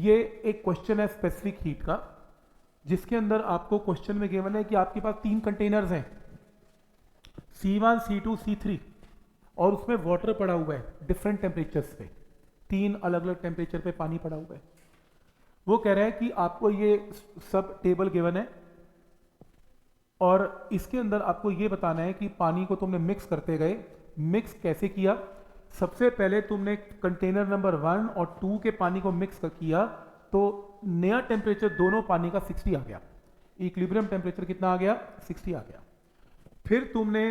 ये एक क्वेश्चन है स्पेसिफिक हीट का, जिसके अंदर आपको क्वेश्चन में गिवन है कि आपके पास 3 कंटेनर्स हैं C1, C2, C3 और उसमें वाटर पड़ा हुआ है डिफरेंट टेम्परेचर्स पे, 3 अलग अलग टेम्परेचर पे पानी पड़ा हुआ है। वो कह रहा है कि आपको ये सब टेबल गिवन है और इसके अंदर आपको ये बताना है कि पानी को तुमने मिक्स करते गए, मिक्स कैसे किया। सबसे पहले तुमने कंटेनर नंबर 1 और 2 के पानी को मिक्स किया तो नया टेम्परेचर दोनों पानी का 60 आ गया, इक्विलिब्रियम टेम्परेचर कितना आ गया 60 आ गया। फिर तुमने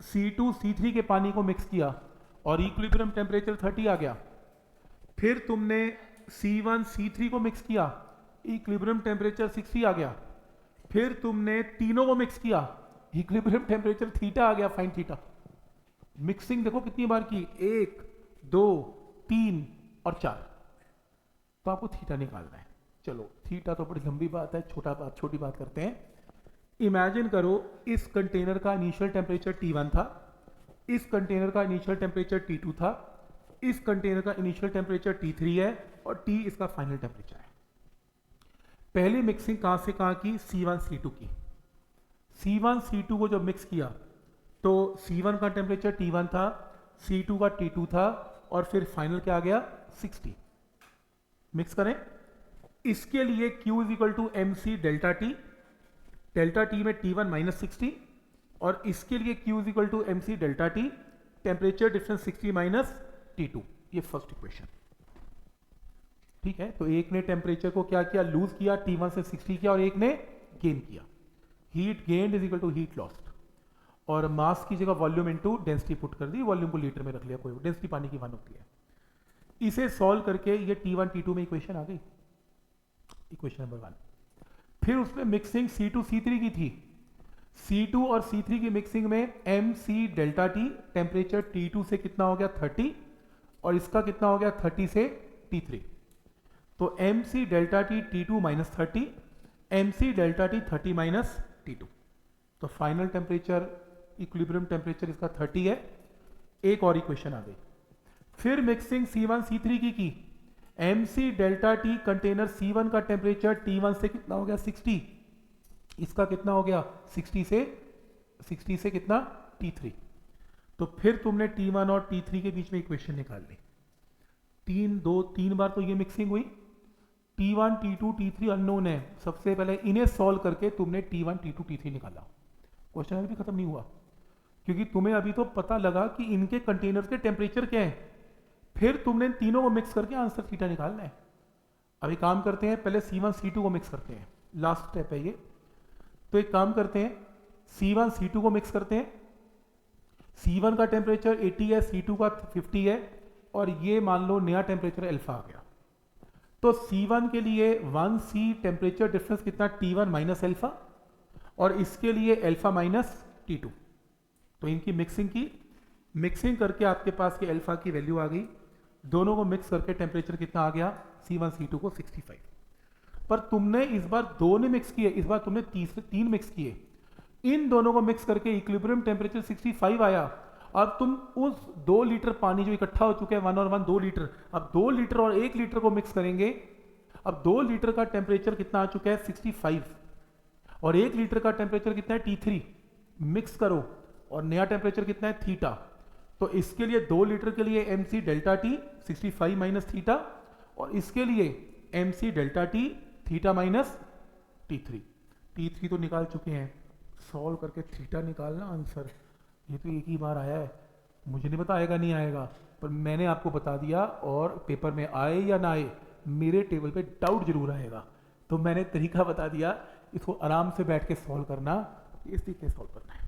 C2 C3 के पानी को मिक्स किया और इक्विलिब्रियम टेम्परेचर 30 आ गया। फिर तुमने C1 C3 को मिक्स किया, इक्विलिब्रियम टेम्परेचर 60 आ गया। फिर तुमने तीनों को मिक्स किया, इक्विलिब्रियम टेम्परेचर थीटा आ गया, फाइन थीटा। मिक्सिंग देखो कितनी बार की, 1 2 3 और 4, तो आपको थीटा निकालना है। चलो थीटा तो बड़ी लंबी बात है, छोटी बात करते हैं। इमेजिन करो इस कंटेनर का इनिशियल टेम्परेचर T1 था, इस कंटेनर का इनिशियल टेम्परेचर T2 था, इस कंटेनर का इनिशियल टेम्परेचर T3 है और T इसका फाइनल टेम्परेचर है। पहली मिक्सिंग कहां से कहां की, C1 C2 की। C1 C2 को जब मिक्स किया तो C1 का टेम्परेचर T1 था, C2 का T2 था और फिर फाइनल क्या आ गया 60। मिक्स करें, इसके लिए Q is equal to MC delta T, delta T में T1 माइनस 60 और इसके लिए Q is equal to MC delta T, temperature difference 60 minus T2। ये फर्स्ट इक्वेशन, ठीक है। तो एक ने टेम्परेचर को क्या किया, लूज किया, T1 से 60 किया और एक ने गेन किया। Heat gained is equal to heat lost और मास की जगह वॉल्यूम इनटू डेंसिटी पुट कर दी, वॉल्यूम को लीटर में रख लिया, कोई डेंसिटी पानी की 1 होती है। इसे सॉल्व करके ये T1 T2 में इक्वेशन आ गई, इक्वेशन नंबर 1। फिर उसने मिक्सिंग C2 C3 की थी, C2 और C3 की मिक्सिंग में MC delta T, temperature T2 से कितना हो गया 30 और इसका कितना हो गया 30 से T3, तो MC delta T T2 minus 30, MC delta T 30 minus T2, तो फाइनल टेम्परेचर इक्विलिब्रियम टेम्परेचर इसका 30 है। एक और इक्वेशन आ गई। फिर मिक्सिंग C1 C3 की MC delta T container C1 का टेम्परेचर T1 से कितना हो गया 60, इसका कितना हो गया 60 से कितना T3, तो फिर तुमने T1 और T3 के बीच में इक्वेशन निकाल ली। 3 बार तो ये मिक्सिंग हुई, T1 T2 T3 अननोन है, सबसे पहले इन्हें सॉल्व करके तुमने T1 T2 T3 निकाला। क्वेश्चन अभी भी खत्म नहीं हुआ, क्योंकि तुम्हें अभी तो पता लगा कि इनके कंटेनर के टेम्परेचर क्या है, फिर तुमने तीनों को मिक्स करके आंसर थीटा निकालना है। अभी काम करते हैं, पहले C1 C2 को मिक्स करते हैं, लास्ट स्टेप है ये। तो एक काम करते हैं, C1 C2 को मिक्स करते हैं। C1 का टेम्परेचर 80 है, C2 का 50 है और ये मान लो नया टेम्परेचर अल्फा आ गया, तो C1 के लिए 1C टेम्परेचर डिफरेंस कितना T1 माइनस अल्फा और इसके लिए अल्फा माइनस T2। तो इनकी मिक्सिंग करके आपके पास ये अल्फा की वैल्यू आ गई। दोनों को मिक्स करके टेम्परेचर कितना आ गया C1 C2 को 65। पर तुमने इस बार 2 ने मिक्स किए, इस बार तुमने 3 मिक्स किए। इन दोनों को मिक्स करके इक्विलिब्रियम टेम्परेचर 65 आया। अब तुम उस 2 लीटर पानी जो इकट्ठा हो चुके हैं 1 और 1 2 लीटर, अब 2 लीटर और 1 लीटर को मिक्स करेंगे। अब 2 लीटर का टेम्परेचर कितना आ चुका है 65 और 1 लीटर का टेम्परेचर कितना है T3, मिक्स करो और नया टेम्परेचर कितना है थीटा। तो इसके लिए 2 लीटर के लिए MC delta T 65 minus theta और इसके लिए MC delta T theta minus T3 तो निकाल चुके हैं। सॉल्व करके थीटा निकालना आंसर, ये तो एक ही बार आया है, मुझे नहीं पता आएगा नहीं आएगा, पर मैंने आपको बता दिया। और पेपर में आए या ना आए, मेरे टेबल पे डाउट जरूर आएगा, तो मैंने तरीका बता दिया, इसको आराम से बैठ के सॉल्व करना, इस तरीके से सॉल्व करना है।